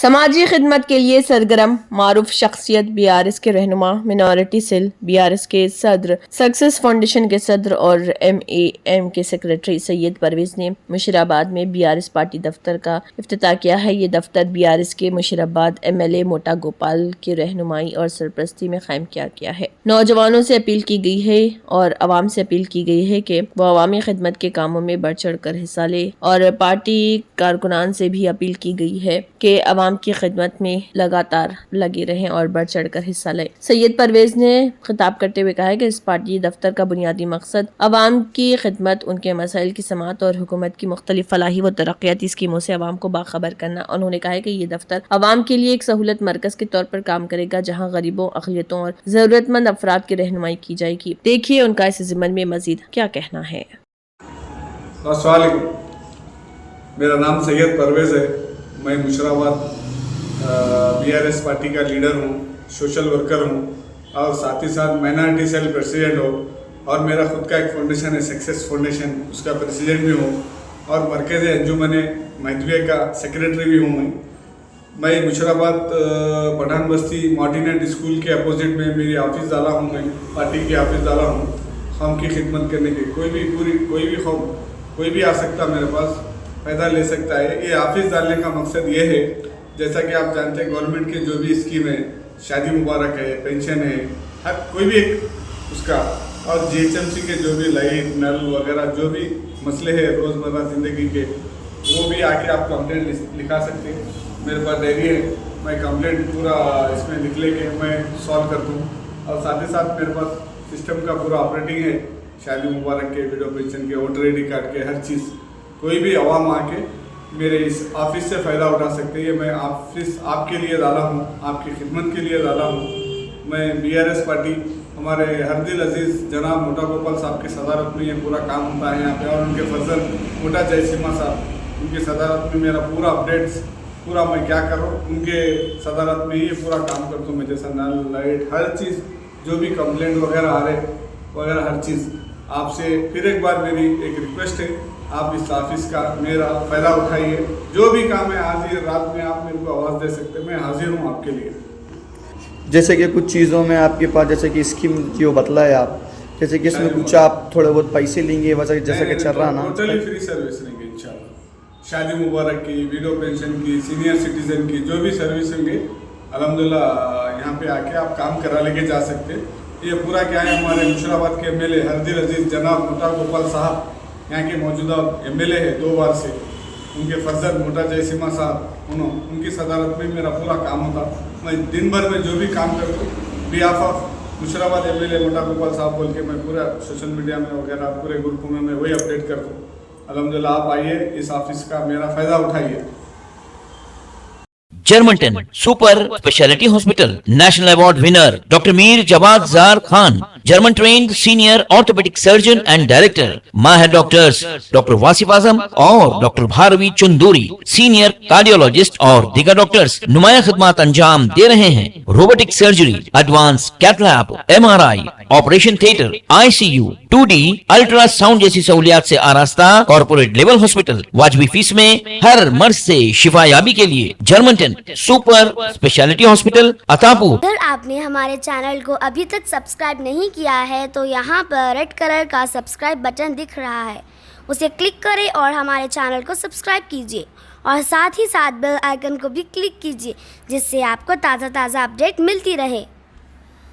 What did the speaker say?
समाजी खिदमत के लिए सरगर्म मारूफ शख्सियत बीआरएस के रहनुमा, मिनॉरिटी सेल बीआरएस के सदर, सक्सेस फाउंडेशन के सदर और एमएएम के सेक्रेटरी सैयद परवेज ने मुशीराबाद में बीआरएस पार्टी दफ्तर का इफ्तिताह किया है। ये दफ्तर बीआरएस के मुशीराबाद एमएलए मोटा गोपाल की रहनुमाई और सरपरस्ती में कायम किया गया है। नौजवानों से अपील की गई है और अवाम से अपील की गई है कि वो अवामी खिदमत के कामों में बढ़ चढ़ कर हिस्सा ले और पार्टी कारकुनान से भी अपील की गई है कि अवाम की खिदमत में लगातार लगे रहें और बढ़ चढ़ कर हिस्सा लें। सैयद परवेज ने खिताब करते हुए कहा है कि इस पार्टी दफ्तर का बुनियादी मकसद अवाम की खिदमत, उनके मसाइल की समाअत और हुकूमत की मुख्तलिफ फलाही व तरक्याती स्कीमों से अवाम को बाखबर करना। उन्होंने कहा है कि ये दफ्तर अवाम के लिए एक सहूलत मरकज के तौर पर काम करेगा, जहाँ गरीबों, अक़लियतों और जरूरतमंद अफराद की रहनुमाई की जाएगी। देखिए उनका इस ज़िम्मन में मजीद क्या कहना है। मेरा नाम सैयद परवेज़ है। मैं मुशीराबाद बीआरएस पार्टी का लीडर हूँ, सोशल वर्कर हूँ और साथ ही साथ माइनॉरिटी सेल प्रेसिडेंट हूँ और मेरा खुद का एक फाउंडेशन है सक्सेस फाउंडेशन, उसका प्रेसिडेंट भी हूँ और मरकज़ अंजुमन महदविया का सेक्रेटरी भी हूँ। मैं मुशीराबाद पठान बस्ती मार्टिनेट स्कूल के अपोजिट में मेरी ऑफिस डाला हूँ। मैं पार्टी की ऑफिस डाला हूँ कौम की खिदमत करने के। कोई भी आ सकता मेरे पास, फ़ायदा ले सकता है। ये ऑफिस डालने का मकसद ये है, जैसा कि आप जानते हैं गवर्नमेंट के जो भी स्कीम है, शादी मुबारक है, पेंशन है, हर कोई भी एक उसका, और जीएचएमसी के जो भी लाइट नल वगैरह जो भी मसले हैं रोज़मर्रा ज़िंदगी के, वो भी आके आप कंप्लेंट लिखा सकते हैं। मेरे पास डायरी है, मैं कंप्लेंट पूरा इसमें लिख लेके मैं सॉल्व करता हूँ। और साथ ही साथ मेरे पास सिस्टम का पूरा ऑपरेटिंग है, शादी मुबारक के, वीडियो पेंशन के, वोटर आई डी कार्ड के, हर चीज़। कोई भी अवाम आके मेरे इस ऑफिस से फ़ायदा उठा सकते हैं। ये मैं ऑफिस आपके लिए डाला हूँ, आपकी खिदमत के लिए डाला हूँ। मैं बीआरएस पार्टी, हमारे हरदिल अजीज़ जनाब मोटा गोपाल साहब की सदारत में ये पूरा काम होता है यहाँ पे, और उनके फजल मोटा जयसीमा साहब, उनकी सदारत में मेरा पूरा अपडेट्स, पूरा मैं क्या कर रहा हूँ उनके सदारत में ये पूरा काम करता हूँ मैं। जैसा नल लाइट हर चीज़, जो भी कंप्लेंट वगैरह आ रहे वगैरह हर चीज़ आपसे। फिर एक बार मेरी एक रिक्वेस्ट है, आप इस ऑफिस का मेरा फ़ायदा उठाइए। जो भी काम है आज ही रात में आप मेरे को आवाज़ दे सकते हैं, मैं हाजिर हूँ आपके लिए। जैसे कि कुछ चीज़ों में आपके पास, जैसे कि स्कीम जो बतलाए आप, जैसे कि इसमें कुछ आप थोड़े बहुत पैसे लेंगे वैसे, जैसे कि चल रहा ना, टोटली फ्री सर्विस रहेंगे इंशाल्लाह। शादी मुबारक की, वीडियो पेंशन की, सीनियर सिटीजन की, जो भी सर्विस होंगे अल्हम्दुलिल्लाह यहाँ पे आके आप काम करा लेके जा सकते। ये पूरा क्या है, हमारे मुशीराबाद के एमएलए हरदिल अजीज़ जनाब मोटा गोपाल साहब यहाँ के मौजूदा एमएलए है 2 बार से, उनके फजल मोटा जयसीमा साहब, उनकी सदारत में मेरा पूरा काम होता। मैं दिन भर में जो भी काम करता हूँ बिहाफ ऑफ मुशीराबाद एमएलए मोटा गोपाल साहब बोल के मैं पूरा सोशल मीडिया में वगैरह पूरे ग्रुप में मैं वही अपडेट करता हूँ। अल्हम्दुलिल्लाह आप आइए, इस ऑफिस का मेरा फ़ायदा उठाइए। Germanton super speciality hospital, national award winner doctor Mir Jawad Jar Khan, German trained senior orthopedic surgeon and director, माहिर डॉक्टर्स डॉक्टर वासिफ आजम और doctor Bharvi Chanduri, senior cardiologist और दीगर डॉक्टर्स नुमाया खिदमत अंजाम दे रहे हैं। Robotic surgery, advance cath lab, MRI, operation theatre, ICU, 2D ultrasound जैसी सहूलियात से आरास्ता कॉर्पोरेट लेवल हॉस्पिटल। वाजबी फीस में हर मर्ज से शिफायाबी के लिए Germanton super speciality hospital, Attapur. अगर आपने हमारे चैनल को अभी तक सब्सक्राइब नहीं किया है तो यहाँ पर रेड कलर का सब्सक्राइब बटन दिख रहा है, उसे क्लिक करें और हमारे चैनल को सब्सक्राइब कीजिए और साथ ही साथ बेल आइकन को भी क्लिक कीजिए, जिससे आपको ताज़ा अपडेट मिलती रहे।